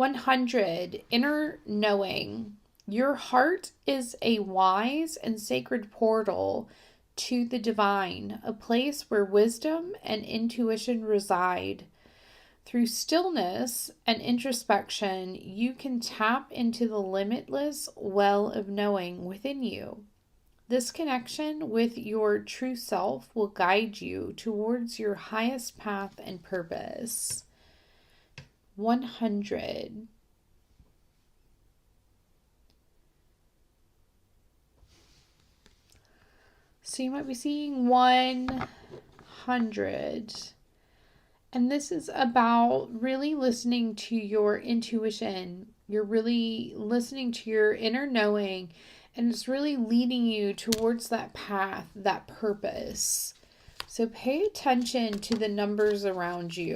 100, inner knowing. Your heart is a wise and sacred portal to the divine, a place where wisdom and intuition reside. Through stillness and introspection, you can tap into the limitless well of knowing within you. This connection with your true self will guide you towards your highest path and purpose. 100. So you might be seeing 100. And this is about really listening to your intuition. You're really listening to your inner knowing, and it's really leading you towards that path, that purpose. So pay attention to the numbers around you.